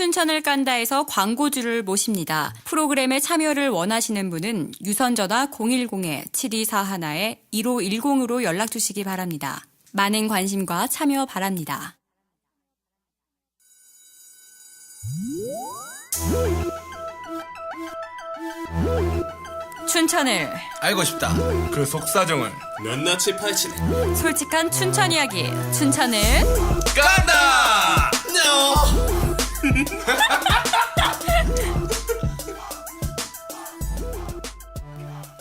춘천을 깐다에서 광고주를 모십니다. 프로그램에 참여를 원하시는 분은 유선전화 010-7241-1510으로 연락 주시기 바랍니다. 많은 관심과 참여 바랍니다. 춘천을 알고 싶다. 그 속사정을 낱낱이 파헤치는 솔직한 춘천 이야기 춘천을 깐다.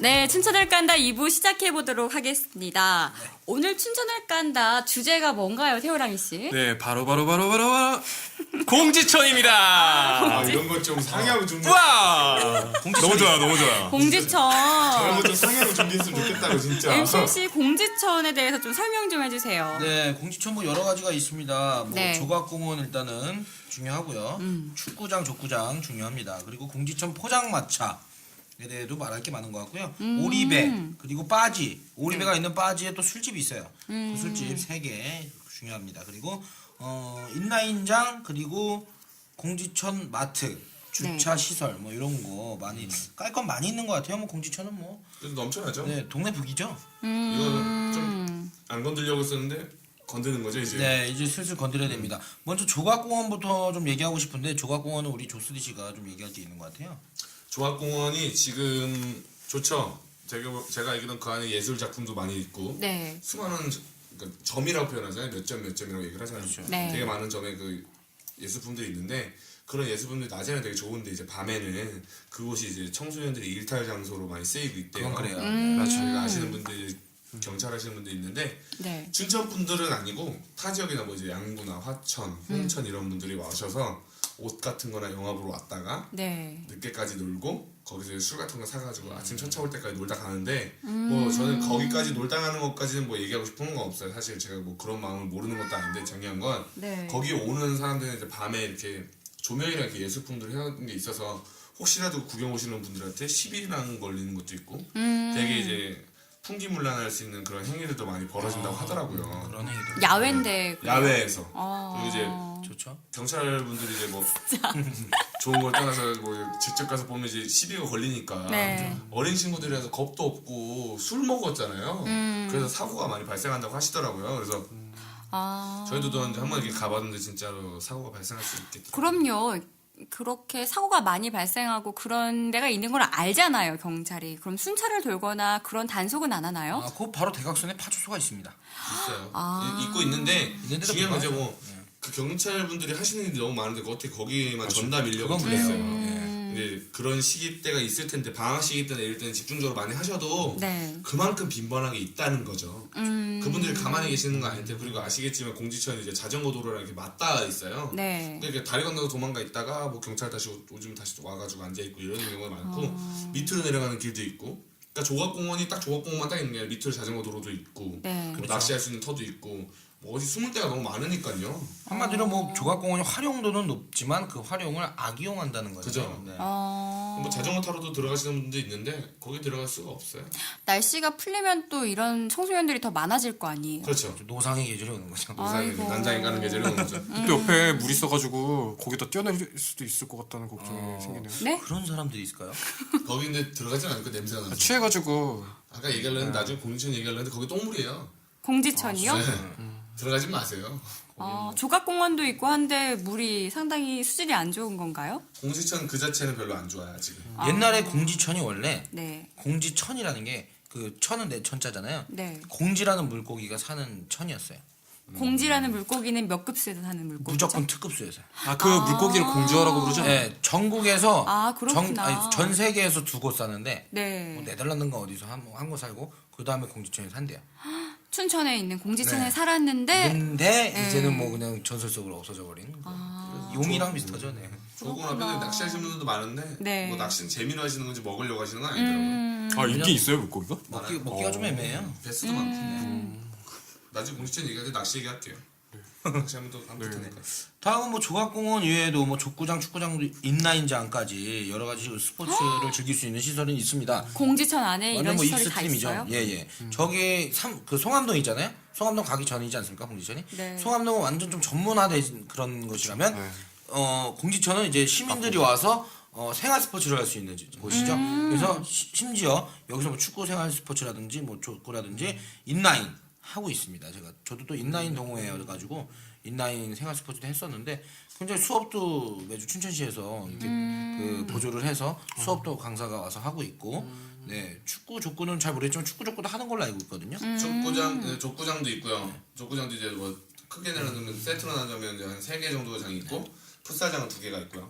네, 춘천을 깐다 2부 시작해보도록 하겠습니다. 오늘 춘천을 깐다 주제가 뭔가요, 태호랑이 씨? 네, 바로 공지천입니다. 아, 이런 것 좀 상향 좀 와, 너무 좋아, 너무 좋아. 이런 공지천. 것 좀 상향 준비했으면 좋겠다고 진짜. MCC 공지천에 대해서 좀 설명 좀 해주세요. 네, 공지천 뭐 여러 가지가 있습니다. 뭐 네. 조각공원 일단은 중요하고요. 축구장, 족구장 중요합니다. 그리고 공지천 포장마차에 대해도 말할 게 많은 것 같고요. 오리배 그리고 빠지, 오리배가 있는 빠지에 또 술집이 있어요. 그 술집 3개 중요합니다. 그리고 인라인장 그리고 공지천 마트. 주차 시설 뭐 이런 거 많이 깔 건 많이 있는 것 같아요. 뭐 공지천은 뭐 그래도 넘쳐나죠? 네, 동네 북이죠. 이거 좀 안 건들려고 했었는데 건드는 거죠 이제. 네, 이제 슬슬 건드려야 됩니다. 먼저 조각공원부터 좀 얘기하고 싶은데 조각공원은 우리 조수리 씨가 좀 얘기할 게 있는 것 같아요. 조합공원이 지금 좋죠. 제가 알기로는 그 안에 예술 작품도 많이 있고 네. 수많은 그러니까 점이라고 표현하잖아요. 몇 점이라고 얘기를 하잖아요. 네. 되게 많은 점의 그 예술품들이 있는데 그런 예술품들이 낮에는 되게 좋은데 이제 밤에는 그곳이 이제 청소년들이 일탈 장소로 많이 쓰이고 있대요. 그건 그래요. 맞죠. 저희가 아시는 분들 경찰 하시는 분들 있는데 네. 춘천 분들은 아니고 타 지역이나 뭐 이제 양구나 화천, 홍천 이런 분들이 와셔서 옷 같은 거나 영화보러 왔다가 네. 늦게까지 놀고 거기서 술 같은 거 사가지고 아침 천차 올 때까지 놀다 가는데 뭐 저는 거기까지 놀다 가는 것까지는 뭐 얘기하고 싶은 건 없어요. 사실 제가 뭐 그런 마음을 모르는 것도 아닌데 중요한 건 네. 거기 오는 사람들은 이제 밤에 이렇게 조명이나 이렇게 예술품들을 해놓은 게 있어서 혹시라도 구경 오시는 분들한테 시비랑 걸리는 것도 있고 되게 이제 풍기문란할 수 있는 그런 행위들도 많이 벌어진다고 하더라고요. 그런 얘기도 야외인데. 야외에서 아. 그리고 이제 좋죠. 경찰분들이 이제 뭐 좋은 걸 떠나서 뭐 직접 가서 보면 이제 시비가 걸리니까 네. 어린 친구들이라서 겁도 없고 술 먹었잖아요. 그래서 사고가 많이 발생한다고 하시더라고요. 그래서 아. 저희도 이제 한번 이렇게 가봤는데 진짜로 사고가 발생할 수 있겠다. 그럼요. 그렇게 사고가 많이 발생하고 그런 데가 있는 걸 알잖아요, 경찰이. 그럼 순찰을 돌거나 그런 단속은 안 하나요? 아, 그 바로 대각선에 파출소가 있습니다. 있어요. 아. 있고 있는데 있는데도 중요한 건 이제 불구하고. 뭐 그 경찰분들이 하시는 일이 너무 많은데 그 어떻게 거기만 전담 인력을 그건 그래요. 두겠어요. 근데 그런 시기 때가 있을 텐데 방학 시기 때나 이럴 때는 집중적으로 많이 하셔도 네. 그만큼 빈번하게 있다는 거죠. 그분들이 가만히 계시는 건 아닌데 그리고 아시겠지만 공지천이 이제 자전거 도로랑 이렇게 맞닿아 있어요. 네. 그러니까 다리 건너서 도망가 있다가 뭐 경찰 다시 오줌 다시 와가지고 앉아 있고 이런 경우가 많고 밑으로 내려가는 길도 있고. 그러니까 조각공원이 딱 조각공원만 딱 있는 게 아니라 밑으로 자전거 도로도 있고 네. 뭐 낚시할 수 있는 터도 있고 뭐 어디 숨을 데가 너무 많으니까요. 한마디로 뭐 조각공원이 활용도는 높지만 그 활용을 악이용한다는 거죠. 그죠. 네. 뭐 자전거 타러도 들어가시는 분도 있는데 거기 들어갈 수가 없어요. 날씨가 풀리면 또 이런 청소년들이 더 많아질 거 아니에요. 그렇죠. 노상의 계절이 오는 거죠. 아이고. 난장이 가는 계절이 오는 거죠. 또 옆에 물 있어가지고 거기다 뛰어내릴 수도 있을 것 같다는 걱정이 생기네요. 네? 그런 사람들이 있을까요? 거기 근데 들어가진 않고 냄새가 나죠. 취해가지고 아까 얘기하려는데 나중에 공지천 얘기하려는데 거기 똥물이에요. 공지천이요? 네. 들어가지 마세요. 조각공원도 있고 한데 물이 상당히 수질이 안 좋은 건가요? 공지천 그 자체는 별로 안 좋아요 지금. 옛날에 공지천이 원래 네. 공지천이라는 게 그 천은 내 천자잖아요. 네. 공지라는 물고기가 사는 천이었어요. 공지라는 물고기는 몇 급수에서 사는 물고기죠? 무조건 특급수에서요. 그 물고기를 공주어라고 그러죠? 네, 전국에서 아, 그렇구나. 전 세계에서 2곳 사는데 네. 뭐 네덜란드인가 어디서 한 곳 살고 그 다음에 공지천에 산대요. 춘천에 있는 공지천에 네. 살았는데 근데 이제는 뭐 그냥 전설 속으로 없어져 버린 용이랑 비슷하죠. 네. 조금 앞에 낚시하시는 분들도 많은데 네. 뭐 낚시는 재미로 하시는 건지 먹으려고 하시는 건 아니더라고요. 아, 있긴 있어요, 물고기가? 먹기가 좀 애매해요. 배수도 많고. 나중에 공지천 얘기할 때 낚시 얘기할게요. 낚시하면 또 한번 테니까. 다음은 뭐 조각공원 이외에도 뭐 족구장, 축구장, 인라인장까지 여러 가지 스포츠를 즐길 수 있는 시설은 있습니다. 공지천 안에 완전 이런 뭐 시설이 다 있어요? 예예. 저기 그 송암동 있잖아요. 송암동 가기 전이지 않습니까, 공지천이? 네. 송암동은 완전 좀 전문화된 그런 곳이라면 네. 공지천은 이제 시민들이 와서 생활 스포츠를 할 수 있는 곳이죠. 그래서 심지어 여기서 뭐 축구 생활 스포츠라든지 뭐 족구라든지 인라인 하고 있습니다. 저도 또 인라인 동호회여 가지고 인라인 생활 스포츠도 했었는데 굉장히 수업도 매주 춘천시에서 이렇게 그 보조를 해서 수업도 강사가 와서 하고 있고 네 축구 족구는 잘 모르겠지만 축구 족구도 하는 걸로 알고 있거든요. 족구장도 있고요. 족구장도 이제 뭐 크게 나누면 세트로 나누면 이제 한 3개 정도 장이 있고 풋살장은 2개가 있고요.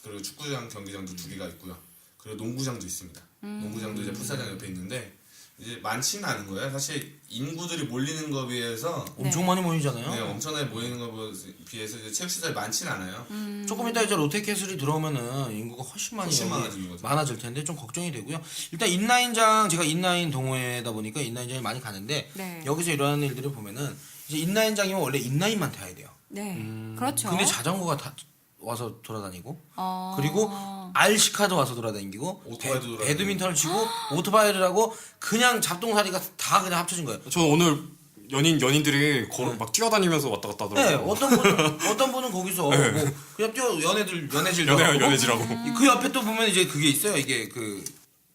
그리고 축구장 경기장도 2개가 있고요. 그리고 농구장도 있습니다. 농구장도 이제 풋살장 옆에 있는데 이제 많지는 않은 거예요. 사실 인구들이 몰리는 거에 비해서 엄청 많이 모이잖아요. 네, 엄청나게 모이는 거에 비해서 이제 체육시설이 많지는 않아요. 조금 이따 이제 롯데캐슬이 들어오면은 인구가 훨씬 많이 훨씬 여기 많아질 텐데 좀 걱정이 되고요. 일단 인라인장 제가 인라인 동호회다 보니까 인라인장에 많이 가는데 네. 여기서 이러한 일들을 보면은 이제 인라인장이면 원래 인라인만 타야 돼요. 네. 그렇죠. 근데 자전거가 다 와서 돌아다니고 어. 그리고 RC카도 와서 돌아다니고 오토바이도 돌아다니고. 배드민턴을 치고 오토바이를 하고 그냥 잡동사니가 다 그냥 합쳐진 거예요. 저는 오늘 연인들이 막 뛰어다니면서 왔다 갔다 네, 하더라고요. 어떤 분은 거기서 뭐 그냥 연애질도 하고 연애질하고. 그 옆에 또 보면 이제 그게 있어요. 이게 그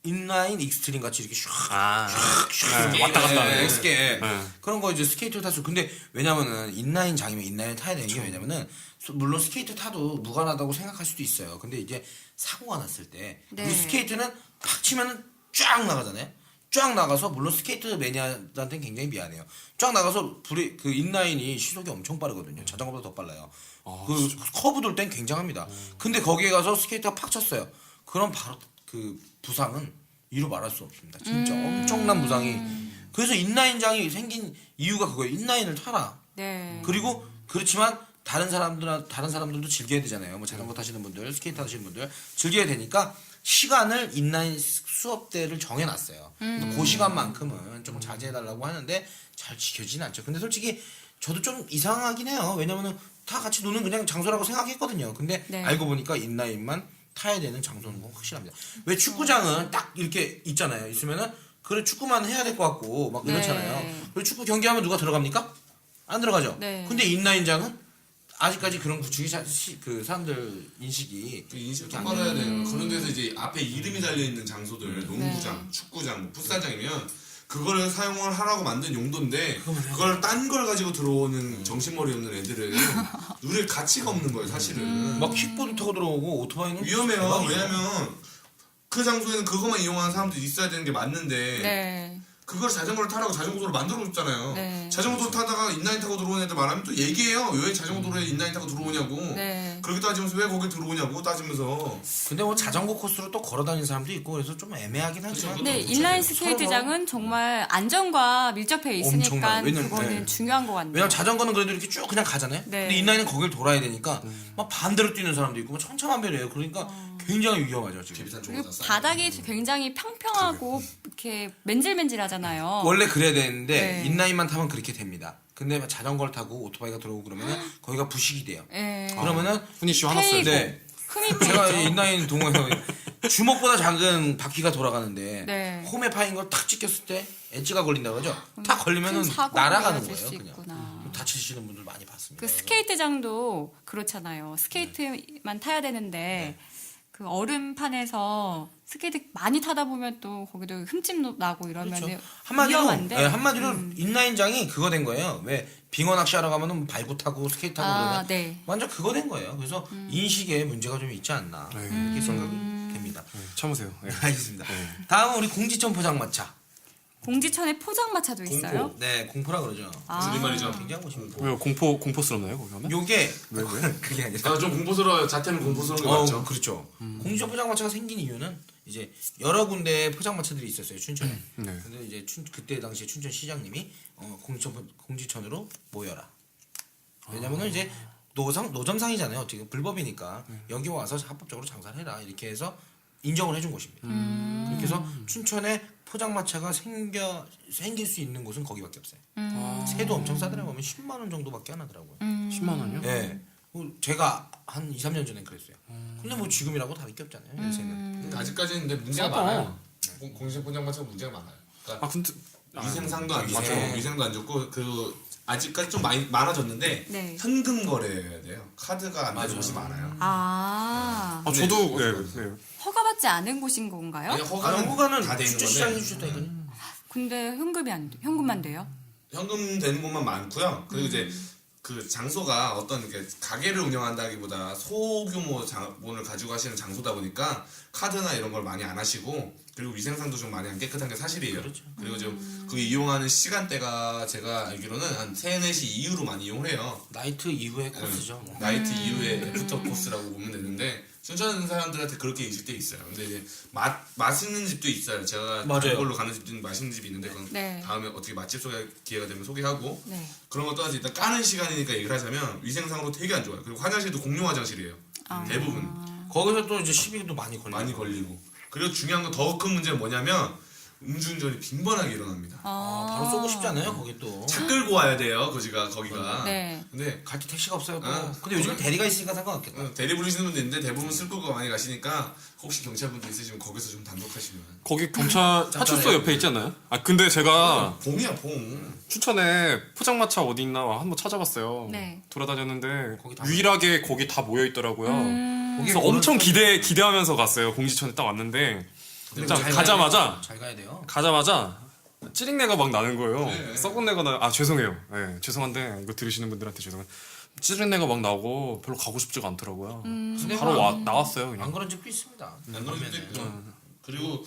인라인 익스트림 같이 이렇게 슉 네, 왔다 갔다 하는 거. 엑스게 네. 그런 거 이제 스케이트 탈 수. 근데 왜냐면은 인라인 장이면 인라인 타야 되는 게 왜냐면은 물론 스케이트 타도 무관하다고 생각할 수도 있어요. 근데 이제 사고가 났을 때 네. 이 스케이트는 팍 치면은 쫙 나가잖아요. 쫙 나가서 물론 스케이트 매니아들한테는 굉장히 미안해요. 쫙 나가서 그 인라인이 시속이 엄청 빠르거든요. 자전거보다 더 빨라요. 그 커브 돌 땐 굉장합니다. 근데 거기에 가서 스케이트가 팍 쳤어요. 그럼 바로 그 부상은 이루 말할 수 없습니다. 진짜 엄청난 부상이. 그래서 인라인장이 생긴 이유가 그거예요. 인라인을 타라. 네. 그리고 그렇지만 다른 사람들도 즐겨야 되잖아요. 뭐 자전거 타시는 분들, 스케이트 타시는 분들 즐겨야 되니까 시간을 인라인 수업대를 정해놨어요. 그 시간만큼은 조금 자제해달라고 하는데 잘 지켜지진 않죠. 근데 솔직히 저도 좀 이상하긴 해요. 왜냐면은 다 같이 노는 그냥 장소라고 생각했거든요. 근데 네. 알고 보니까 인라인만 타야 되는 장소는 건 확실합니다. 왜 축구장은 딱 이렇게 있잖아요. 있으면은 그래 축구만 해야 될 것 같고 막 이렇잖아요. 네. 그리고 축구 경기하면 누가 들어갑니까? 안 들어가죠. 네. 근데 인라인장은 아직까지 그런 구축이 그 사람들 인식이 그 인식 똑바로 해야 돼요. 그런 데서 이제 앞에 이름이 달려 있는 장소들, 농구장, 축구장, 뭐 풋살장이면 그거를 사용을 하라고 만든 용도인데 그걸 딴 걸 가지고 들어오는 정신머리 없는 애들은 누릴 가치가 없는 거예요, 사실은. 막 킥보드 타고 들어오고 오토바이는 위험해요. 대박이죠. 왜냐면 그 장소에는 그것만 이용하는 사람들이 있어야 되는 게 맞는데 네. 그걸 자전거를 타라고 자전거도로 만들어줬잖아요. 네. 자전거도로 타다가 인라인 타고 들어오는 애들 말하면 또 얘기해요. 왜 자전거도로에 인라인 타고 들어오냐고. 네. 그렇게 따지면서 왜 거기 들어오냐고 따지면서. 근데 뭐 자전거 코스로 또 걸어 다니는 사람도 있고 그래서 좀 애매하긴 하지만 네, 그렇죠. 인라인 서로 스케이트장은 정말 안전과 밀접해 있으니까 엄청나요. 왜냐면, 그거는 네. 중요한 것 같네요. 왜냐면 자전거는 그래도 이렇게 쭉 그냥 가잖아요. 네. 근데 인라인은 거길 돌아야 되니까 막 반대로 뛰는 사람도 있고 뭐 천차만별이에요. 그러니까 굉장히 위험하죠 지금. 비싼 그리고 쪽으로 쌌어요. 바닥이 굉장히 평평하고 이렇게 맨질맨질하잖아요. 원래 그래야 되는데 네. 인라인만 타면 그렇게 됩니다. 근데 자전거를 타고 오토바이가 들어오고 그러면은 거기가 부식이 돼요. 네. 그러면은 후니쉬 화났어요. 네. 흠이 제가 패이죠. 인라인 동호회 주먹보다 작은 바퀴가 돌아가는데 네. 홈에 파인 걸 탁 찍혔을 때 엣지가 걸린다 그러죠? 탁 걸리면은 큰 사고가 날아가는 이어질 거예요. 수 그냥 있구나. 다치시는 분들 많이 봤습니다. 그 스케이트장도 그렇잖아요. 스케이트만 타야 되는데 그 얼음판에서 스케이트 많이 타다 보면 또 거기도 흠집 나고 이러면 그렇죠. 위험한데. 한마디로 인라인장이 그거 된 거예요. 왜 빙어 낚시하러 가면은 발구 타고 스케이트 타고 아, 그러면 네. 완전 그거 된 거예요. 그래서 인식에 문제가 좀 있지 않나 이렇게 생각이 됩니다. 참으세요. 네. 알겠습니다. 다음은 우리 공지천 포장마차. 공지천에 포장마차도 있어요. 네, 공포라 그러죠. 아. 우리말이죠. 굉장히 보시면 왜 공포스럽나요 거기 하면? 요게 그게 아니라 좀 공포스러워. 자태는 공포스러운 게 맞죠. 그렇죠. 공지천 포장마차가 생긴 이유는 이제 여러 군데 포장마차들이 있었어요 춘천에. 네. 근데 이제 그때 당시에 춘천 시장님이 공지천으로 모여라. 왜냐면은 이제 노점상이잖아요. 어떻게 불법이니까 여기 와서 합법적으로 장사를 해라 이렇게 해서 인정을 해준 곳입니다. 그렇게 해서 춘천에 포장마차가 생길 수 있는 곳은 거기밖에 없어요. 세도 엄청 싸더라고요. 10만 원 정도밖에 안 하더라고요. 10만 원이요? 네. 제가 한 2, 3년 전에 그랬어요. 근데 뭐 지금이라고 다를 게 없잖아요. 요새는. 아직까지는 근데 문제가 싸다. 많아요. 공식 포장마차가 문제가 많아요. 그러니까 아 근데 위생상도 안 좋고 맞아요. 위생도 안 좋고 그 아직까지 좀 많아졌는데 네. 현금 거래해야 돼요. 카드가 안 되는 곳이 많아요. 아, 아 저도 예. 허가받지 않은 곳인 건가요? 아니, 허가는 허가는 다 돼 있는 축제 시장이 건데 해주셨다니까요. 근데 현금만 돼요? 현금 되는 곳만 많고요. 그리고 이제 그 장소가 어떤 이렇게 가게를 운영한다기보다 소규모 자본을 가지고 하시는 장소다 보니까 카드나 이런 걸 많이 안 하시고 그리고 위생상도 좀 많이 안 깨끗한 게 사실이에요. 그렇죠. 그리고 좀 그 이용하는 시간대가 제가 알기로는 한 3, 4시 이후로 많이 이용을 해요. 나이트 이후의 코스죠. 뭐. 나이트 이후에 애프터 코스라고 보면 되는데 춘천 사람들한테 그렇게 인식돼 있어요. 근데 이제 맛있는 집도 있어요. 제가 맞아요. 그걸로 가는 집도 맛있는 집이 있는데 그건 네. 다음에 어떻게 맛집 소개 기회가 되면 소개하고 네. 그런 것 떠나서 일단 까는 시간이니까 얘기를 하자면 위생상으로 되게 안 좋아요. 그리고 화장실도 공용 화장실이에요. 대부분 거기서 또 이제 시비도 많이 걸리고. 많이 걸리고 그리고 중요한 건 더 큰 문제는 뭐냐면 음주운전이 빈번하게 일어납니다. 바로 쏘고 싶지 않아요? 거기 또. 차 끌고 와야 돼요. 거기가. 네. 근데 갈 때 택시가 없어요 또. 아, 근데 요즘 거기- 대리가 있으니까 상관없겠다. 대리 부르시는 분도 있는데 대부분 술 끌고 많이 가시니까 혹시 경찰분들 있으시면 거기서 좀 단속하시면 거기 경찰 파출소 옆에 있지 않나요? 아 근데 제가 봉이야 봉. 춘천에 포장마차 어디 있나 한번 찾아봤어요. 네. 돌아다녔는데 거기 다 유일하게 거기 다 모여 있더라고요. 그래서 거기 엄청 모르는 기대하면서 갔어요. 공지천에 딱 왔는데 근데 딱 잘 가자마자 가야 돼요. 찌릿내가 막 나는 거예요. 네. 썩은 내가 아 죄송해요. 네, 죄송한데 이거 들으시는 분들한테 죄송해요. 찌릿내가 막 나고 별로 가고 싶지가 않더라고요. 그래서 바로 나왔어요. 그냥. 안 그런 집도 있습니다. 안 그런 집도 있고. 그리고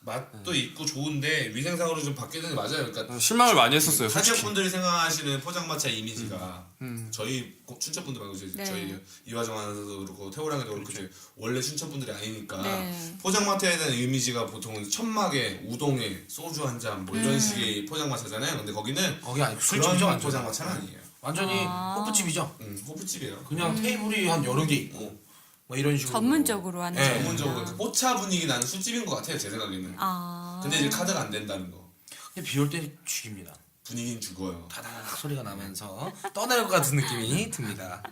맛도 있고 좋은데 위생상으로 좀 바뀌는 게 맞아요. 그러니까 실망을 많이 했었어요. 솔직히. 사적분들이 생각하시는 포장마차 이미지가 저희 춘천분들 말고 이제 네. 저희 이화정 아나운서도 그렇고 태호랑이도 그렇고 이제 원래 춘천분들이 아니니까 네. 포장마차에 대한 이미지가 보통은 천막에 우동에 소주 한 잔 뭐 이런 식의 포장마차잖아요. 근데 거기는 거기 아니 그런 술집이죠 완전. 포장마차는 아니에요. 완전히 호프집이죠. 호프집이에요. 그냥 테이블이 한 여러 개 있고 뭐 이런 식으로. 전문적으로 하는 네. 전문적으로 뽀차 분위기 나는 술집인 것 같아요. 제 생각에는. 아. 근데 이제 카드가 안 된다는 거. 근데 비올 때 죽입니다. 분위기는 죽어요. 다다닥 소리가 나면서 떠날 것 같은 느낌이 듭니다.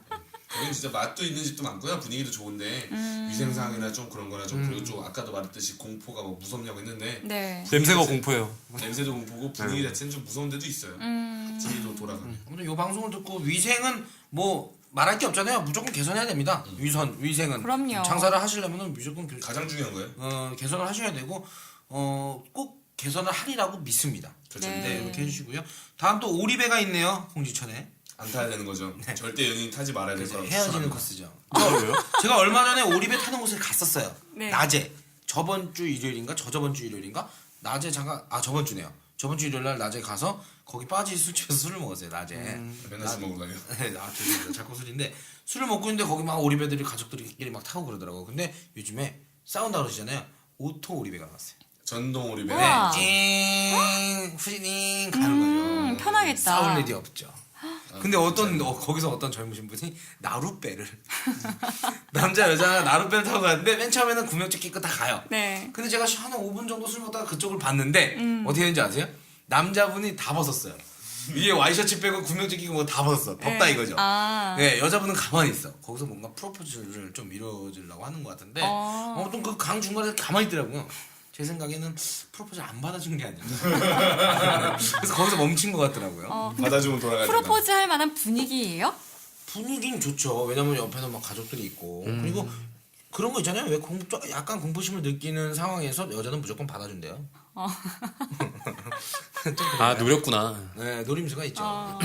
여기는 진짜 맛도 있는 집도 많고요. 분위기도 좋은데 위생상이나 좀 그런 거나 좀 그리고 좀 아까도 말했듯이 공포가 뭐 무섭냐고 했는데 네. 냄새가 공포예요. 냄새도 공포고 분위기 자체는 좀 무서운 데도 있어요. 지리도 돌아가면. 오늘 이 방송을 듣고 위생은 뭐 말할 게 없잖아요. 무조건 개선해야 됩니다. 위생은. 그럼요. 장사를 하시려면 무조건 가장 중요한 거예요. 개선을 하셔야 되고 꼭 개선을 하리라고 믿습니다. 그렇죠. 네. 네, 이렇게 해주시고요. 다음 또 오리배가 있네요. 공지천에. 안 타야 되는 거죠. 절대 연인 타지 말아야 될 거라고. 헤어지는 추천합니다. 코스죠. 그래요? 제가 얼마 전에 오리배 타는 곳을 갔었어요. 네. 낮에 저번 주 일요일인가 저저번 주 일요일인가 낮에 잠깐 저번 주네요. 저번 주 일요일 날 낮에 가서 거기 빠지 술집에서 술을 먹었어요. 낮에. 맨날 술 먹고 다녀요. 네, 죄송합니다. 자꾸 술인데 술을 먹고 있는데 거기 막 오리배들이 가족들끼리 막 타고 그러더라고. 근데 요즘에 싸운다 그러시잖아요. 오토 오리배가 나왔어요. 전동 오리배. 우와. 찡 후지닝 가는 거죠. 편하겠다. 싸울 일이 없죠. 근데 거기서 어떤 젊으신 분이 나룻배를 남자 여자 나룻배를 타고 가는데 맨 처음에는 구명조끼 끼고 다 가요. 네. 근데 제가 한 5분 정도 술 먹다가 그쪽을 봤는데 어떻게 했는지 아세요? 남자분이 다 벗었어요. 위에 와이셔츠 빼고 구명조끼 끼고 뭐 다 벗었어. 덥다 네. 이거죠. 아. 네, 여자분은 가만히 있어. 거기서 뭔가 프로포즈를 좀 이루어지려고 하는 것 같은데 어떤 그 강 중간에 가만히 있더라고요. 제 생각에는 프로포즈 안 받아준 게 아니야. 그래서 거기서 멈춘 것 같더라고요. 근데 받아주면 돌아가야 된다. 프로포즈 할 만한 분위기예요? 분위기는 좋죠. 왜냐면 옆에는 막 가족들이 있고 그리고 그런 거 있잖아요. 왜 약간 공포심을 느끼는 상황에서 여자는 무조건 받아준대요. 좀 그래요. 아 노렸구나. 네, 노림수가 있죠.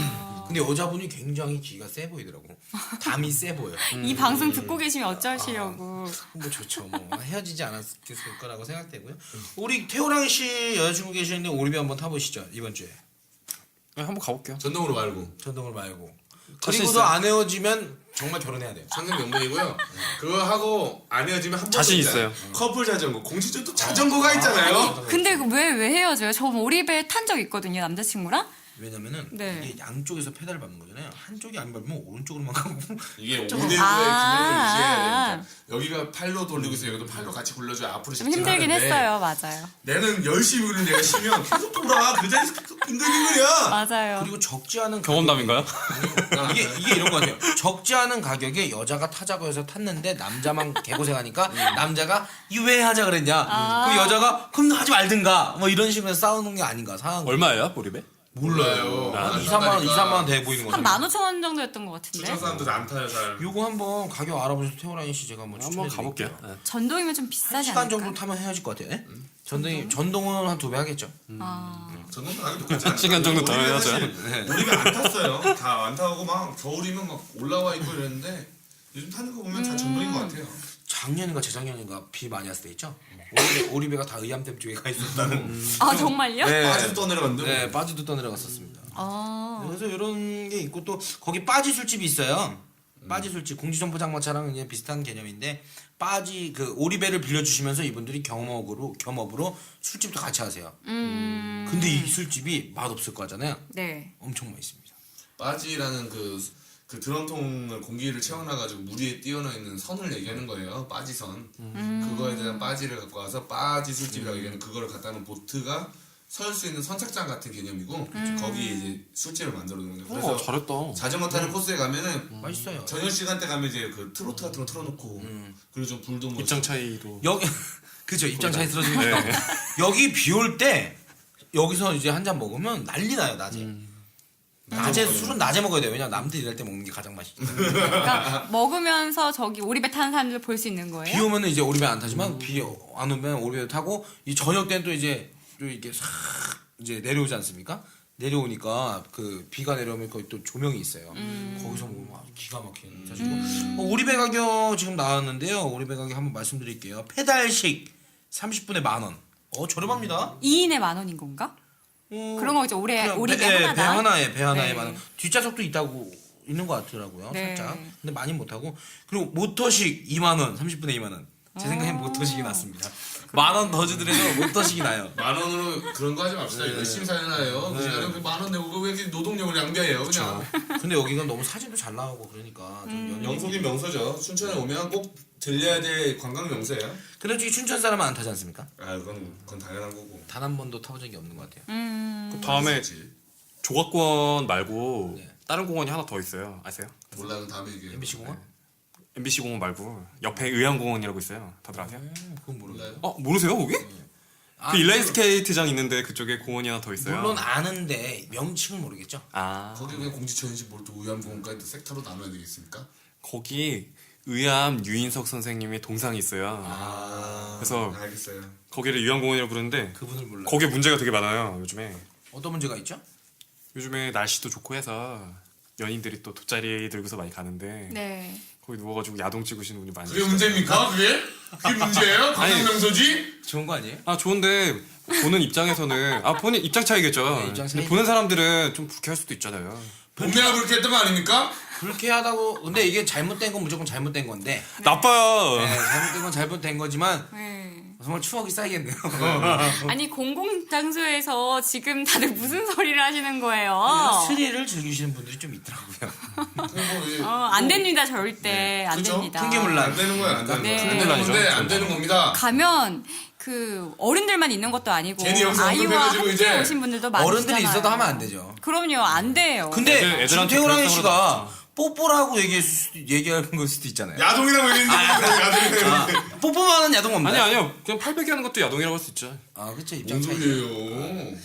근데 여자분이 굉장히 기가 세 보이더라고. 담이 세 보여. 이 방송 듣고 계시면 어쩌시려고. 뭐 좋죠. 뭐 헤어지지 않았을 거라고 생각되고요. 우리 태호랑 씨 여자친구 계시는데 오리배 한번 타보시죠. 이번 주에. 네, 한번 가볼게요. 전동으로 말고. 전동을 말고. 자신 그리고도 있어요? 안 헤어지면 정말 결혼해야 돼요. 천생연분이고요. 그거 하고 안 헤어지면 한 번. 자신 있어요. 커플 자전거. 공식적으로 또 자전거가 있잖아요. 근데 왜 헤어져요? 저 오리배 탄 적 있거든요, 남자친구랑. 왜냐면은 네. 이게 양쪽에서 페달을 밟는 거잖아요. 한쪽이 안 밟으면 오른쪽으로만 가고 이게 5대5의 좀- 균형을 아, 유지해야 되니까 여기가 팔로 돌리고 있어 여기도 팔로 같이 굴려줘야 앞으로 좀 직진을 힘들긴 하는데 했어요, 맞아요. 내는 열심히 우는 내가 쉬면 계속 돌아 그 자리에서 계속 빙글빙글이야. 맞아요. 그리고 적지 않은 경험담인가요? 이게 이런 거 같아요. 적지 않은 가격에 여자가 타자고 해서 탔는데 남자만 개고생하니까 남자가 왜 하자 그랬냐. 그 여자가 그럼 하지 말든가. 뭐 이런 식으로 싸우는 게 아닌가 상황. 얼마예요, 보리배? 몰라요. 한 2, 3만 원 돼 보이는 거죠. 한 15,000원 정도였던 것 같은데. 춘천 사람들 안 타요 잘. 요거 한번 가격 알아보셔서 태호라인 씨 제가 한번 한번 추천해 가볼게요. 드릴게요. 네. 전동이면 좀 비싸지 1시간 정도 않을까? 타면 헤어질 것 같아요. 전동은 한 2배 하겠죠. 아. 전동 가격 똑같지 않아요? 시간 정도 더 우리는 해야죠. 사실 우리가 안 탔어요. 다 안 타고 막 겨울이면 막 올라와 있고 이랬는데 요즘 타는 거 보면 다 전동인 것 같아요. 작년인가 재작년인가 비 많이 왔을 때 있죠. 오리배가 다 의암댐 쪽에 가 있었다는. 아 정말요? 빠지도 떠내려갔는데. 네, 빠지도 떠내려갔었습니다. 아. 그래서 이런 게 있고 또 거기 빠지 술집이 있어요. 빠지 술집 공지점 포장마차랑 이제 비슷한 개념인데 빠지 그 오리배를 빌려주시면서 이분들이 겸업으로 술집도 같이 하세요. 근데 이 술집이 맛 없을 거잖아요. 네. 엄청 맛있습니다. 빠지라는 그 드럼통을 공기를 채워놔가지고 물 위에 띄어져 있는 선을 얘기하는 거예요. 빠지선. 그거에 대한 빠지를 갖고 와서 빠지 술집이라고 얘기하는 그거를 갖다 놓은 보트가 설 수 있는 선착장 같은 개념이고 거기에 이제 술집을 만들어 놓는 거예요. 그래서 잘했다. 자전거 타는 코스에 가면은 맛있어요. 저녁 시간대 가면 이제 그 트로트 같은 거 틀어놓고 그리고 좀 불도 뭐 입장 차이도. 여기 그죠 입장 차이 들어주는 네. 거. 여기 비 올 때 여기서 이제 한 잔 먹으면 난리 나요 낮에. 낮에 술은 낮에 먹어야 돼요. 왜냐 남들 일할 때 먹는 게 가장 맛있죠. 그러니까 먹으면서 저기 오리배 타는 사람들 볼 수 있는 거예요? 비 오면은 이제 오리배 안 타지만 비 안 오면 오리배 타고 이 저녁 때는 또 이제 좀 이렇게 싹 이제 내려오지 않습니까? 내려오니까 그 비가 내려오면 거기 또 조명이 있어요. 거기서 먹으면 아주 기가 막히는 사실고. 오리배 가격 지금 나왔는데요. 오리배 가격 한번 말씀드릴게요. 페달식 30분에 10,000원. 저렴합니다. 2인에 10,000원인 건가? 그런 거 있죠. 그냥 오리배 배 하나당. 배 하나에 네. 10,000원. 뒷좌석도 있다고 있는 것 같더라고요. 네. 살짝. 근데 많이 못 하고. 그리고 모터식 20,000원. 30분에 20,000원. 제 생각엔 모터식이 낫습니다. 10,000원 더 주더라도 모터식이 나요. 10,000원으로 그런 거 하지 맙시다. 열심히 살잖아요. 그 시간에 10,000원 내고 왜 이렇게 노동력을 낭비해요 그냥. 근데 여기가 너무 사진도 잘 나오고 그러니까 좀 명소긴 명소죠. 춘천에 오면 꼭 들려야 될 관광 명소예요. 근데 저기 춘천 사람은 안 타지 않습니까? 그건 당연한 거고. 단 한 번도 타본 적이 없는 것 같아요. 그 다음에 조각공원 말고 네. 다른 공원이 하나 더 있어요. 아세요? 몰라는 다음에 얘기해. MBC 공원? MBC 공원 말고 옆에 의암공원이라고 있어요. 다들 아세요? 그건 모르겠어요. 몰라요? 모르세요 거기? 아, 그 인라인 스케이트장 있는데 그쪽에 공원이 하나 더 있어요. 물론 아는데 명칭을 모르겠죠. 거기 그냥 공지천이지 뭘 또 의암공원까지 또 섹터로 나눠야 되겠습니까? 거기 의암 유인석 선생님의 동상이 있어요. 그래서 알겠어요. 거기를 의암공원이라고 부르는데 그분을 몰라. 거기에 문제가 되게 많아요. 요즘에 어떤 문제가 있죠? 날씨도 좋고 해서 연인들이 또 돗자리 들고서 많이 가는데 네. 거기 누워가지고 야동 찍으시는 분이 많이 그게 계시더라고요. 문제입니까? 그게 문제예요? 관광 아니. 명소지? 좋은 거 아니에요? 좋은데 보는 입장에서는 본인 입장 차이겠죠. 네, 입장 근데 차이죠. 보는 사람들은 좀 불쾌할 수도 있잖아요. 본매가 그렇게 했던 거 아닙니까? 불쾌하다고. 근데 이게 잘못된 건 무조건 잘못된 건데. 나빠요. 네, 잘못된 건 잘못된 거지만 네. 정말 추억이 쌓이겠네요. 아니 공공장소에서 지금 다들 무슨 소리를 하시는 거예요? 스릴을 즐기시는 분들이 좀 있더라고요. 그리고 안 됩니다. 절대 안 그쵸? 됩니다. 풍기물란. 안 되는 거야, 안 되는 네. 거야. 안 되는 건데 안 되는 겁니다. 가면 그 어른들만 있는 것도 아니고 괜히 여기서 아이와 언급해가지고 함께 이제 오신 분들도 많으시잖아요. 어른들이 있어도 하면 안 되죠. 그럼요. 안 돼요. 근데 애들한테 지금 태호라인 그런 씨가 생각을 뽀뽀라고 얘기하는 걸 수도 있잖아요. 야동이라고 얘기했는데 야동이라고 뽀뽀만 하는 야동 없나요? 아니요. 그냥 팔베기 하는 것도 야동이라고 할 수 있죠. 그쵸 뭔 입장 차이. 소리예요?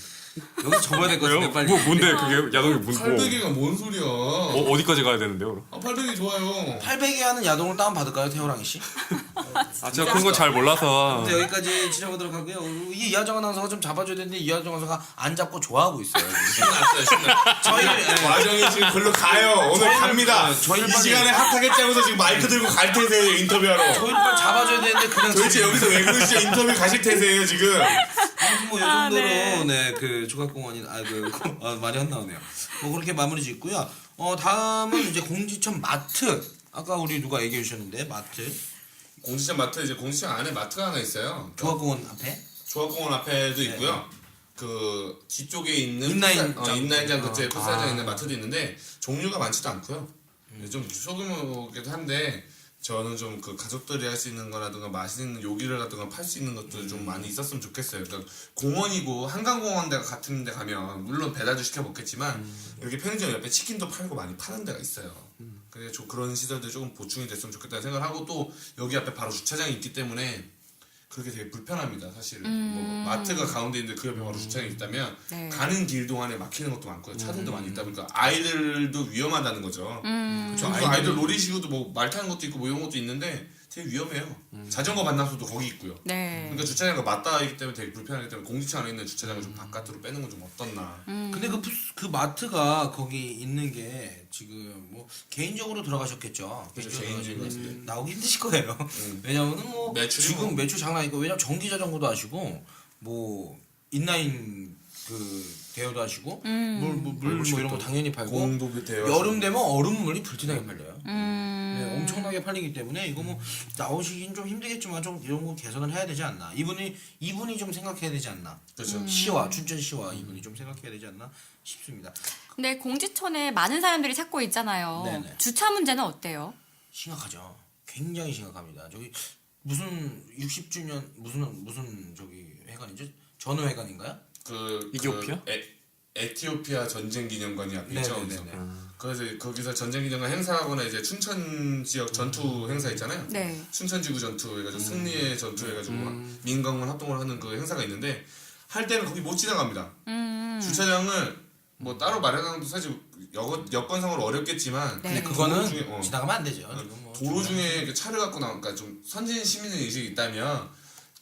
여기서 접어야 될 것 왜요? 같은데 빨리. 뭔데 그게 야동이 뭐? 팔베개가 뭔 소리야? 어디까지 가야 되는데요? 그럼? 팔베개 좋아요. 800에 하는 야동을 다운 받을까요, 태호랑이 씨? 제가 그런 거 잘 몰라서. 네, 여기까지 지켜보도록 하고요. 이 이하정 아나운서가 좀 잡아줘야 되는데 이하정 아나운서가 안 잡고 좋아하고 있어요. 신났어요, 신나. 저희 와정이 지금 글로 가요. 오늘 갑니다. 저희를 이 빨리- 시간에 핫하게 짜고서 지금 마이크 들고 갈 테세요, 인터뷰하러. 저희를 빨리 잡아줘야 되는데 그냥 도대체 여기서 왜 그러시죠? 인터뷰 가실 테세요, 지금. 아무튼 뭐이 정도로 네. 그 조각공원이 말이 안 나오네요. 뭐 그렇게 마무리 짓고요. 다음은 이제 공지천 마트. 아까 우리 누가 얘기해 주셨는데 마트. 공지천 마트, 이제 공지천 안에 마트가 하나 있어요. 조각공원 앞에. 조합공원 앞에도 있고요. 그 뒤쪽에 있는 인라인장. 인라인장 그쪽에 풋살장 있는 마트도 있는데 종류가 많지도 않고요. 좀 소규모기도 한데 저는 좀 그 가족들이 할 수 있는 거라든가 맛있는 요리를 같은 거 팔 수 있는 것들 좀 많이 있었으면 좋겠어요. 그러니까 공원이고 한강공원 데가 같은 데 가면 물론 배달도 시켜 먹겠지만 이렇게 편의점 옆에 치킨도 팔고 많이 파는 데가 있어요. 그래서 좀 그런 시설들이 조금 보충이 됐으면 좋겠다는 생각을 하고 또 여기 앞에 바로 주차장이 있기 때문에 그렇게 되게 불편합니다. 사실 뭐 마트가 가운데 있는데 그 옆에 바로 주차장이 있다면 네. 가는 길 동안에 막히는 것도 많고요. 차들도 많이 있다 보니까 아이들도 위험하다는 거죠. 그렇죠. 아이들 놀이시구도 뭐 말 타는 것도 있고 뭐 이런 것도 있는데 되게 위험해요. 자전거 반납소도 거기 있고요. 네. 그러니까 주차장과 맞닿아있기 때문에 되게 불편하기 때문에 공지청 안에 있는 주차장을 좀 바깥으로 빼는 건 좀 어떻나. 근데 그 마트가 거기 있는 게 지금 뭐 개인적으로 들어가셨겠죠. 그렇죠, 개인적인 것인데. 나오기 힘드실 거예요. 왜냐면은 뭐 매출이 지금 뭐. 매출 장난 아니고 왜냐면 전기 자전거도 하시고 뭐 인라인 그 대여도 하시고 물 뭐 이런 거 당연히 팔고 공도 대여. 여름 되면 얼음물이 불티나게 팔려요. 네, 엄청나게 팔리기 때문에 이거 뭐 나오시긴 좀 힘들겠지만 좀 이런 거 개선을 해야 되지 않나. 이분이 좀 생각해야 되지 않나. 그렇죠. 시와 춘천시와 이분이 좀 생각해야 되지 않나 싶습니다. 근데 공지천에 많은 사람들이 찾고 있잖아요. 네네. 주차 문제는 어때요? 심각하죠. 굉장히 심각합니다. 저기 무슨 60주년 무슨 저기 회관이죠? 전후회관인가요? 이디오피아? 에티오피아 전쟁기념관이 앞에 있죠. 네네네. 그래서 거기서 전쟁기념관 행사하거나 이제 춘천 지역 전투 행사 있잖아요. 네. 춘천지구 전투 해가지고 승리의 전투 해가지고 민간군 합동을 하는 그 행사가 있는데 할 때는 거기 못 지나갑니다. 주차장을 뭐 따로 마련하는 것도 사실 여건상으로 어렵겠지만 네. 근데 그거는 도로 중에, 지나가면 안 되죠. 이건 뭐 도로 중에 그 차를 갖고 나오니까 좀 선진 시민의 의식이 있다면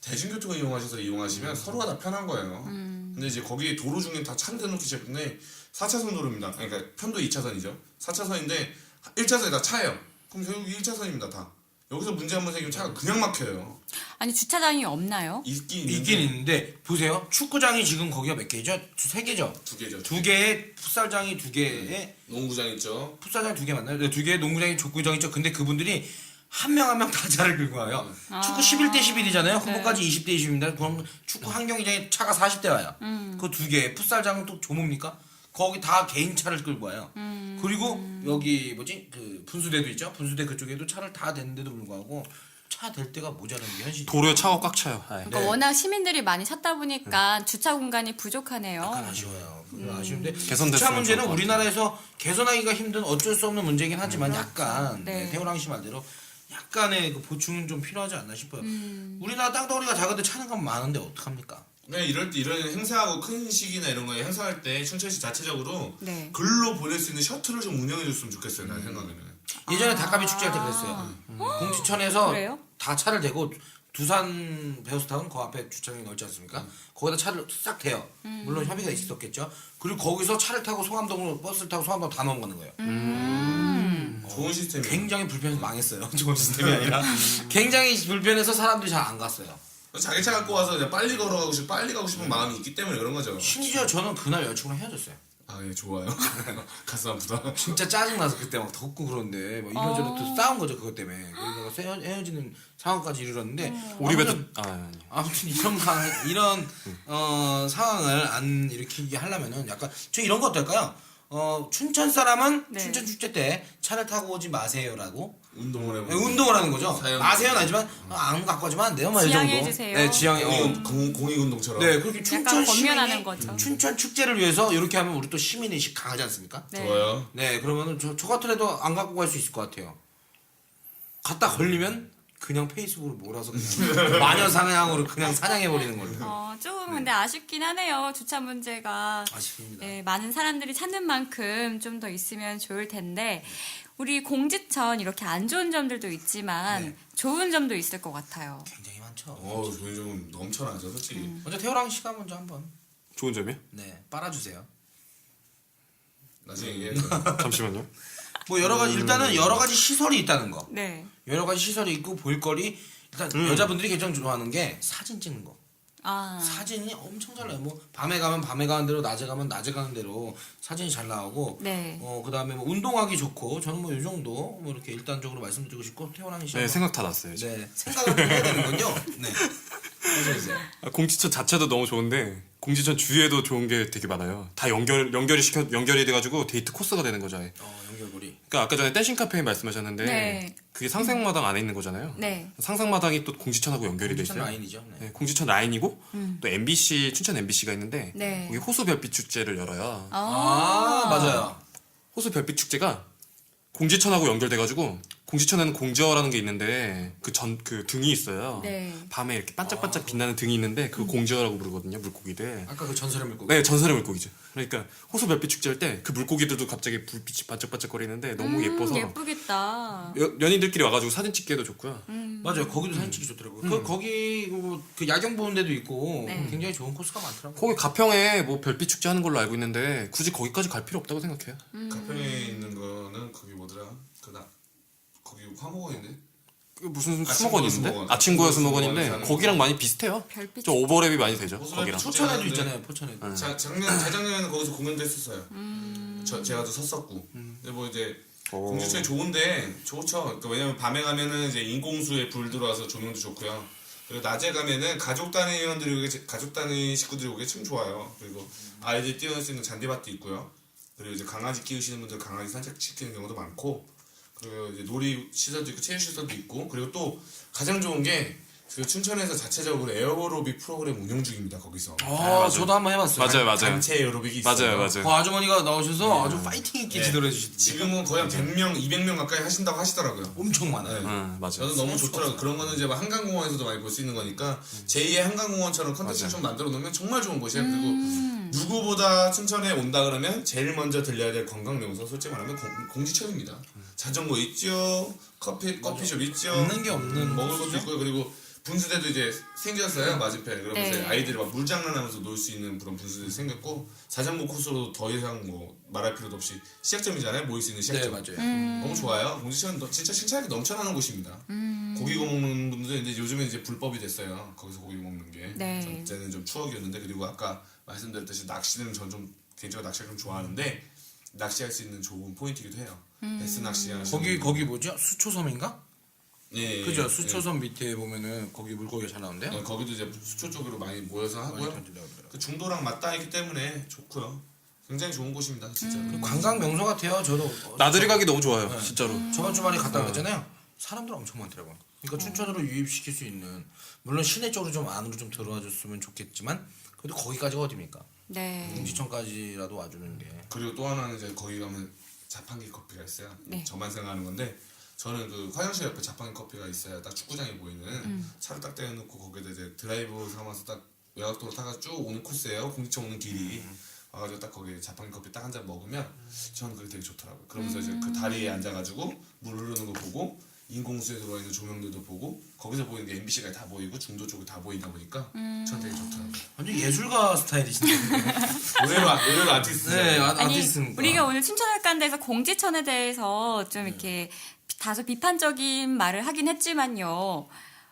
대중교통을 이용하시면 서로가 다 편한 거예요. 근데 이제 거기 도로 중에 다 차를 대놓기 시작했는데 4차선 도로입니다. 그러니까 편도 2차선이죠. 4차선인데 1차선에 다 차예요. 그럼 결국 1차선입니다 다. 여기서 문제 한번 생기면 차가 그냥 막혀요. 아니 주차장이 없나요? 있긴 있는데 보세요. 축구장이 지금 거기가 몇 개죠? 3개죠. 2개죠. 2개의 풋살장이 2개의 농구장 있죠. 풋살장 2개 맞나요? 네, 2개의 농구장이 족구장 있죠. 근데 그분들이 한 명 한 명 다 차를 끌고 와요. 축구 11대 11이잖아요. 후보까지 20대 20입니다. 그럼 축구 한 경기장에 차가 40대 와요. 그 2개 풋살장은 또 조뭡니까? 거기 다 개인 차를 끌고 와요. 그리고 여기 그 분수대도 있죠. 분수대 그쪽에도 차를 다 대는데도 불구하고 차 댈 데가 모자라는 게 현실이에요. 도로에 차가 꽉 차요. 아예. 그러니까 워낙 시민들이 많이 찾다 보니까 주차 공간이 부족하네요. 약간 아쉬워요. 아쉬운데 개선됐으면 주차 문제는 좋을 것 우리나라에서 개선하기가 힘든 어쩔 수 없는 문제긴 하지만 그렇죠. 약간 네. 태호랑 씨 말대로 약간의 그 보충은 좀 필요하지 않나 싶어요. 우리나라 땅덩어리가 작은데 차는 건 많은데 어떡합니까? 네, 이럴 때 이런 행사하고 큰 시기나 이런 거에 행사할 때 춘천시 자체적으로 네. 글로 보낼 수 있는 셔틀을 좀 운영해 줬으면 좋겠어요. 내 생각에는. 예전에 닭갈비 축제할 때 그랬어요. 공지천에서 그래요? 다 차를 대고 두산 베어스타운 그 앞에 주차장이 넓지 않습니까? 거기다 차를 싹 대요. 물론 협의가 있었겠죠. 그리고 거기서 차를 타고 송암동으로 버스를 타고 송암동 다 넘어가는 거예요. 좋은 시스템이에요. 굉장히 불편해서 망했어요. 좋은 시스템이 아니라 굉장히 불편해서 사람들이 잘 안 갔어요. 자기 차 갖고 와서 그냥 빨리 걸어가고 싶고 빨리 가고 싶은 마음이 있기 때문에 그런 거죠. 심지어 저는 그날 여자친구랑 헤어졌어요. 아, 예, 좋아요. 가슴 아프다. 진짜 짜증나서 그때 막 덥고 그런데 막 이런저런 또 싸운 거죠 그것 때문에. 그래서 헤어지는 상황까지 이르렀는데 우리 배도 아무튼 이런 상황을 안 일으키게 하려면은 약간 저 이런 거 어떨까요? 춘천 사람은 네. 춘천 축제 때 차를 타고 오지 마세요라고 운동을 해보고. 운동을 하는 거죠. 사연. 마세요는 아니지만 안 갖고 와주면 안 돼요. 막 이 정도. 지양해주세요. 네, 지양해. 공익운동처럼. 네, 그렇게 약간 춘천 권면하는 시민이 거죠. 춘천 축제를 위해서 이렇게 하면 우리 또 시민의식 강하지 않습니까? 네. 좋아요. 네, 그러면은 저 같은 애도 안 갖고 갈 수 있을 것 같아요. 갖다 걸리면 그냥 페이스북으로 몰아서 그냥 마녀 사냥으로 그냥 사냥해버리는 걸로. 조금 근데 아쉽긴 하네요. 주차 문제가. 아쉽습니다. 네, 많은 사람들이 찾는 만큼 좀 더 있으면 좋을 텐데 우리 공지천 이렇게 안 좋은 점들도 있지만 네. 좋은 점도 있을 것 같아요. 굉장히 많죠. 돈이 좀 넘쳐나죠, 솔직히. 먼저 태호랑 씨가 먼저 한번 좋은 점이요? 네 빨아주세요. 나중에 얘기해. 잠시만요. 뭐 여러 가지 일단은 여러 가지 시설이 있다는 거. 네. 여러 가지 시설이 있고 볼거리 일단 여자분들이 가장 좋아하는 게 사진 찍는 거. 사진이 엄청 잘 나요. 뭐 밤에 가면 밤에 가는 대로 낮에 가면 낮에 가는 대로 사진이 잘 나오고 네. 그다음에 뭐 운동하기 좋고 저는 뭐 이 정도 뭐 이렇게 일단적으로 말씀드리고 싶고 태호랑 씨 네, 생각 다 났어요. 지금. 네 생각을 좀 해야 되는군요. 네. 어서오세요. 공지천 자체도 너무 좋은데 공지천 주위에도 좋은 게 되게 많아요. 다 연결이 돼가지고 데이트 코스가 되는 거죠. 아예. 연결고리. 그러니까 아까 전에 댄싱 카페인 말씀하셨는데 네. 그게 상상마당 안에 있는 거잖아요. 네. 상상마당이 또 공지천하고 연결이 돼 공지천 있어요. 라인이죠. 네. 네, 공지천 라인이고 또 MBC 춘천 MBC가 있는데 네. 거기 호수 별빛 축제를 열어요. 맞아요. 호수 별빛 축제가 공지천하고 연결돼가지고 공지천에는 공지어라는 게 있는데 그 등이 있어요. 네. 밤에 이렇게 반짝반짝 빛나는 등이 있는데 그 공지어라고 부르거든요. 물고기들. 아까 그 전설의 물고기. 네, 전설의 물고기죠. 그러니까 호수 별빛 축제할 때 그 물고기들도 갑자기 불빛이 반짝반짝거리는데 너무 예뻐서 예쁘겠다. 연인들끼리 와가지고 사진 찍기에도 좋고요. 맞아요. 거기도 사진 찍기 좋더라고요. 거기 그 야경 보는 데도 있고 네. 굉장히 좋은 코스가 많더라고요. 거기 가평에 뭐 별빛 축제 하는 걸로 알고 있는데 굳이 거기까지 갈 필요 없다고 생각해요. 가평에 있는 거는 거기 뭐더라? 거기 화목원인데? 그 무슨 아침고요 수목원 있는데? 수목원. 아침고요 수목원인데 수목원에서 거기랑 많이 비슷해요. 별빛 좀 오버랩이 많이 되죠. 호수 거기랑. 별빛 포천에도 축제하는데 있잖아요. 포천에도. 재작년에는 거기서 공연도 했었어요. 제가 또 섰었고. 근데 뭐 이제 오. 공주천이 좋은데 좋죠. 그러니까 왜냐면 밤에 가면은 이제 인공수에 불 들어와서 조명도 좋고요. 그리고 낮에 가면은 가족 단위 식구들이 오기 참 좋아요. 그리고 아이들 뛰어놀 수 있는 잔디밭도 있고요. 그리고 이제 강아지 키우시는 분들 강아지 산책시키는 경우도 많고, 그리고 이제 놀이 시설도 있고 체육 시설도 있고, 그리고 또 가장 좋은 게 그 춘천에서 자체적으로 에어로빅 프로그램 운영 중입니다. 거기서 맞아요. 저도 한번 해봤어요. 맞아요. 단체 에어로빅이 있어요. 맞아요. 그 아주머니가 나오셔서 아주 파이팅 있게 지도를 해주시더라고요. 지금은 거의 한 100명, 200명 가까이 하신다고 하시더라고요. 엄청 많아요. 네. 맞아요. 저는 너무 좋더라고요. 그런 거는 이제 막 한강공원에서도 많이 볼 수 있는 거니까 제2의 한강공원처럼 컨텐츠를 좀 만들어 놓으면 정말 좋은 곳이에요. 그리고 누구보다 춘천에 온다 그러면 제일 먼저 들려야 될 관광 명소 솔직히 말하면 공지천입니다. 자전거 있죠, 커피숍 있죠, 없는 게 없는 먹을 것도 곳이죠? 있고요. 그리고 분수대도 이제 생겼어요 맞은편에. 그러면서 네. 아이들이 막 물장난하면서 놀 수 있는 그런 분수대도 생겼고, 자전거 코스로 더 이상 뭐 말할 필요도 없이 시작점이잖아요. 모일 수 있는 네, 시작점. 맞아요. 너무 좋아요. 공지천 진짜 신차하게 넘쳐나는 곳입니다. 고기 구워 먹는 분들 이제 요즘에 이제 불법이 됐어요. 거기서 고기 먹는 게. 네. 전에는 좀 추억이었는데, 그리고 아까 말씀드렸듯이 낚시는 전 좀 개인적으로 낚시를 좀 좋아하는데 낚시할 수 있는 좋은 포인트이기도 해요. 베스 낚시 하시는 거기 뭐죠? 수초섬인가? 예, 그죠? 예, 수초섬 밑에 보면은 거기 물고기가 잘 나온대요. 예, 거기도 이제 수초 쪽으로 많이 모여서 많이 하고요. 던진다고 그러더라고요. 그 중도랑 맞닿아 있기 때문에 좋고요. 굉장히 좋은 곳입니다, 진짜. 관광 명소 같아요. 저도 나들이 가기 너무 좋아요. 진짜로. 저번 주말에 갔다 왔잖아요. 사람들 엄청 많더라고요. 그러니까 춘천으로 유입시킬 수 있는, 물론 시내 쪽으로 좀 안으로 좀 들어와 줬으면 좋겠지만 그래도 거기까지가 어딥니까? 네. 공지천까지라도 와주는 게. 그리고 또 하나는 이제 거기 가면 자판기 커피가 있어요. 네. 저만 생각하는 건데, 저는 그 화장실 옆에 자판기 커피가 있어요. 딱 축구장이 보이는. 차를 딱 대놓고 거기다 이제 드라이브 삼아서 딱 외곽도로 타가 쭉 오는 코스예요. 공지천 오는 길이. 와가지고 딱 거기 자판기 커피 딱 한 잔 먹으면 저는 그게 되게 좋더라고요. 그러면서 이제 그 다리에 앉아가지고 물 흐르는 거 보고, 인공수에 들어와 있는 조명들도 보고, 거기서 보이는 게 MBC가 다 보이고 중도 쪽이 다 보이다 보니까 저는 되게 좋더라고요. 완전 예술가 스타일이신데. 의외로 아티스트. 네, 아니 아티스트니까. 우리가 오늘 춘천을 간데서 공지천에 대해서 좀 이렇게 다소 비판적인 말을 하긴 했지만요.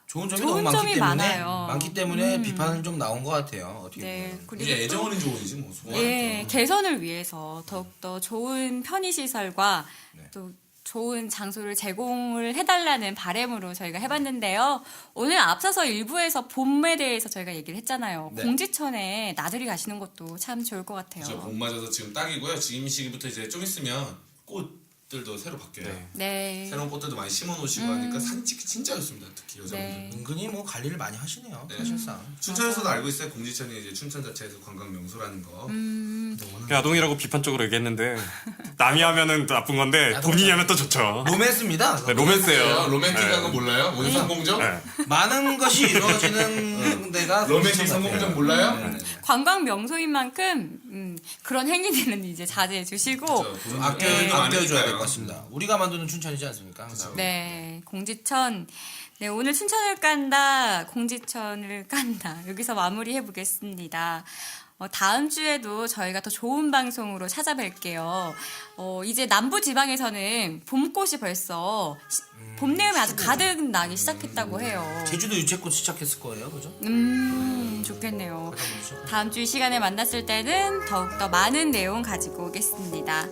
좋은 점이 좋은 너무 많기 점이 때문에 많아요. 많기 때문에 비판은 좀 나온 것 같아요. 어떻게 네. 보면. 그리고 이게 또 애정어린 조언이지 뭐. 예, 개선을 위해서 더욱더 좋은 편의시설과 또 좋은 장소를 제공을 해달라는 바람으로 저희가 해봤는데요. 오늘 앞서서 일부에서 봄에 대해서 저희가 얘기를 했잖아요. 네. 공지천에 나들이 가시는 것도 참 좋을 것 같아요. 그렇죠. 봄 맞아서 지금 딱이고요. 지금 이 시기부터 이제 좀 있으면 꽃들도 새로 바뀌어요. 네. 네. 새로운 꽃들도 많이 심어 놓으시고 하니까 사진 찍기 진짜 좋습니다. 특히 여자분들. 네. 은근히 뭐 관리를 많이 하시네요. 네. 사실상. 춘천에서도 알고 있어요. 공지천이 이제 춘천 자체에서 관광 명소라는 거. 야동이라고 비판적으로 얘기했는데 남이 하면은 또 나쁜 건데 본인이 하면 또 좋죠. 로맨스입니다. 네, 로맨스예요. 로맨틱한 거 네. 몰라요? 오늘 성공적? 네. 많은 것이 이루어지는 데가 로맨틱 공지천 성공적 같아요. 몰라요? 네. 관광 명소인 만큼 그런 행위들은 이제 자제해 주시고 좀 아껴줘야 될 것 같습니다. 우리가 만드는 춘천이지 않습니까? 항상. 네, 공지천. 네, 오늘 춘천을 깐다, 공지천을 깐다. 여기서 마무리해 보겠습니다. 다음 주에도 저희가 더 좋은 방송으로 찾아뵐게요. 이제 남부 지방에서는 봄꽃이 벌써 봄 내음이 아주 가득 나기 시작했다고 해요. 제주도 유채꽃 시작했을 거예요, 그죠? 좋겠네요. 다음 주 이 시간에 만났을 때는 더욱더 많은 내용 가지고 오겠습니다.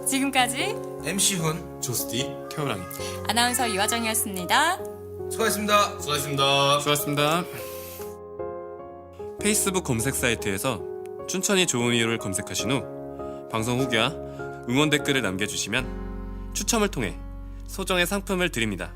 지금까지 MC 훈 조스티 태호랑이. 아나운서 이화정이었습니다. 수고하셨습니다. 수고하셨습니다. 수고하셨습니다. 페이스북 검색 사이트에서 춘천이 좋은 이유를 검색하신 후 방송 후기와 응원 댓글을 남겨주시면 추첨을 통해 소정의 상품을 드립니다.